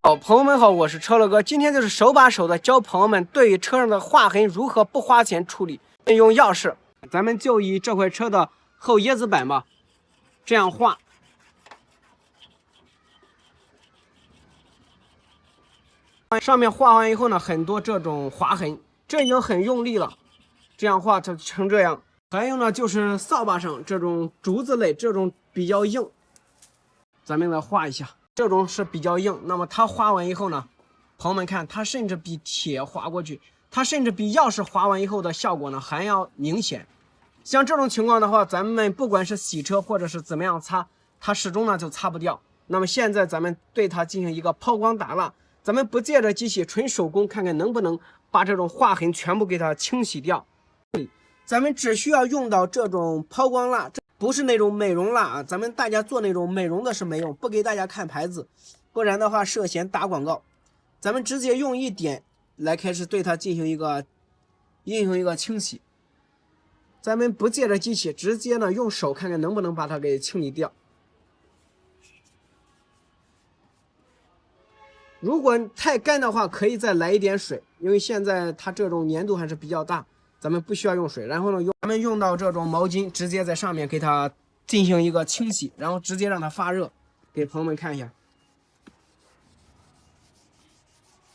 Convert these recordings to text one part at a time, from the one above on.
好，朋友们好，我是车乐哥，今天就是手把手的教朋友们对于车上的划痕如何不花钱处理。用钥匙，咱们就以这块车的后椰子板吧，这样画。上面画完以后呢，很多这种划痕，这已经很用力了，这样画它成这样。还有呢，就是扫把上这种竹子类，这种比较硬，咱们来画一下。这种是比较硬，那么它划完以后呢，朋友们看，它甚至比铁划过去，它甚至比钥匙划完以后的效果呢还要明显。像这种情况的话，咱们不管是洗车或者是怎么样擦，它始终呢就擦不掉。那么现在咱们对它进行一个抛光打蜡，咱们不借着机器，纯手工，看看能不能把这种划痕全部给它清洗掉。咱们只需要用到这种抛光蜡，不是那种美容蜡啊，咱们大家做那种美容的是没用，不给大家看牌子，不然的话涉嫌打广告。咱们直接用一点来开始对它进行一个清洗。咱们不借着机器，直接呢用手看看能不能把它给清理掉。如果太干的话，可以再来一点水，因为现在它这种粘度还是比较大，咱们不需要用水。然后呢，咱们用到这种毛巾，直接在上面给它进行一个清洗，然后直接让它发热，给朋友们看一下。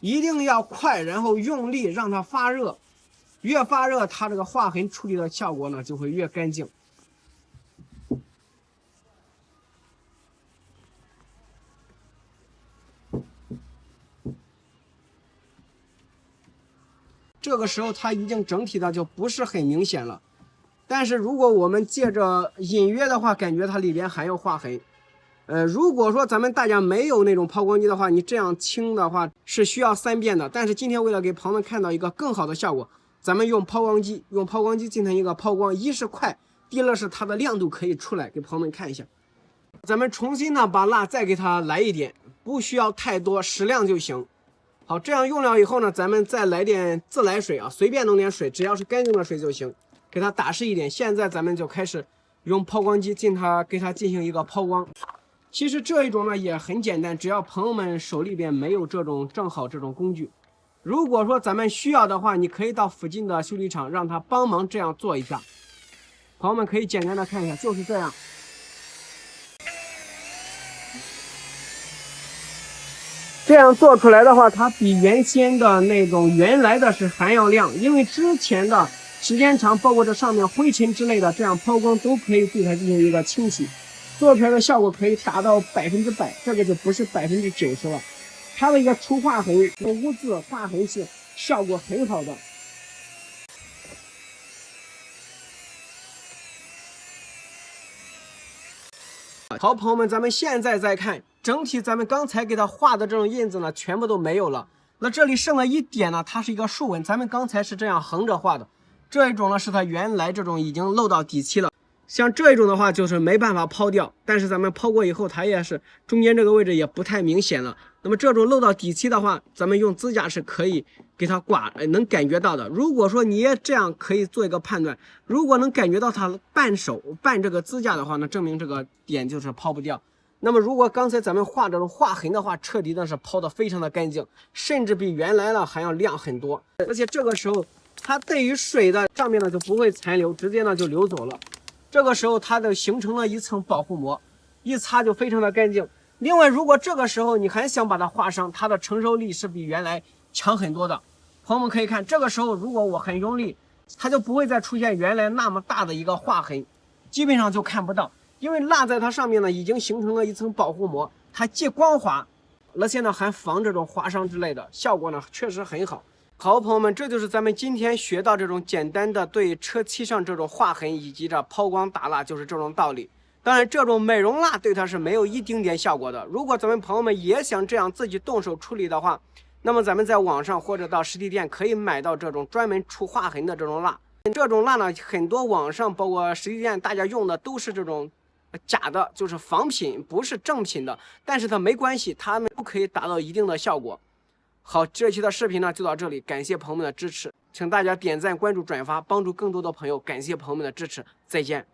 一定要快，然后用力让它发热，越发热，它这个划痕处理的效果呢就会越干净。这个时候它已经整体的就不是很明显了，但是如果我们借着隐约的话，感觉它里边还有划痕。如果说咱们大家没有那种抛光机的话，你这样清的话是需要3遍的。但是今天为了给朋友们看到一个更好的效果，咱们用抛光机进行一个抛光，一是快，第二是它的亮度可以出来，给朋友们看一下。咱们重新呢把蜡再给它来一点，不需要太多，适量就行。好，这样用了以后呢，咱们再来点自来水啊，随便弄点水，只要是干净的水就行，给它打湿一点。现在咱们就开始用抛光机给它进行一个抛光。其实这一种呢也很简单，只要朋友们手里边没有正好这种工具，如果说咱们需要的话，你可以到附近的修理厂让他帮忙这样做一下。朋友们可以简单的看一下，就是这样。这样做出来的话，它比原先的那种原来的是还要亮，因为之前的时间长，包括这上面灰尘之类的，这样抛光都可以对它进行一个清洗，做出来的效果可以达到100%，这个就不是90%了。它的一个除划痕、污渍划痕是效果很好的。好，朋友们，咱们现在再看。整体咱们刚才给它画的这种印子呢，全部都没有了。那这里剩了一点呢，它是一个竖纹。咱们刚才是这样横着画的，这一种呢是它原来这种已经漏到底漆了。像这一种的话，就是没办法抛掉，但是咱们抛过以后，它也是中间这个位置也不太明显了。那么这种漏到底漆的话，咱们用指甲是可以给它刮，能感觉到的。如果说你也这样，可以做一个判断，如果能感觉到它绊这个指甲的话，那证明这个点就是抛不掉。那么如果刚才咱们画这种划痕的话，彻底的是抛的非常的干净，甚至比原来呢还要亮很多。而且这个时候它对于水的上面呢就不会残留，直接呢就流走了。这个时候它就形成了一层保护膜，一擦就非常的干净。另外，如果这个时候你还想把它划伤，它的承受力是比原来强很多的。朋友们可以看，这个时候如果我很用力，它就不会再出现原来那么大的一个划痕，基本上就看不到。因为蜡在它上面呢已经形成了一层保护膜，它既光滑，而且呢还防这种划伤之类的，效果呢确实很好。好，朋友们，这就是咱们今天学到这种简单的对车漆上这种划痕以及这抛光打蜡，就是这种道理。当然，这种美容蜡对它是没有一丁点效果的。如果咱们朋友们也想这样自己动手处理的话，那么咱们在网上或者到实体店可以买到这种专门除划痕的这种蜡。这种蜡呢，很多网上包括实体店大家用的都是这种假的，就是仿品，不是正品的。但是它没关系，它们都可以达到一定的效果。好，这期的视频呢就到这里，感谢朋友们的支持，请大家点赞、关注、转发，帮助更多的朋友。感谢朋友们的支持，再见。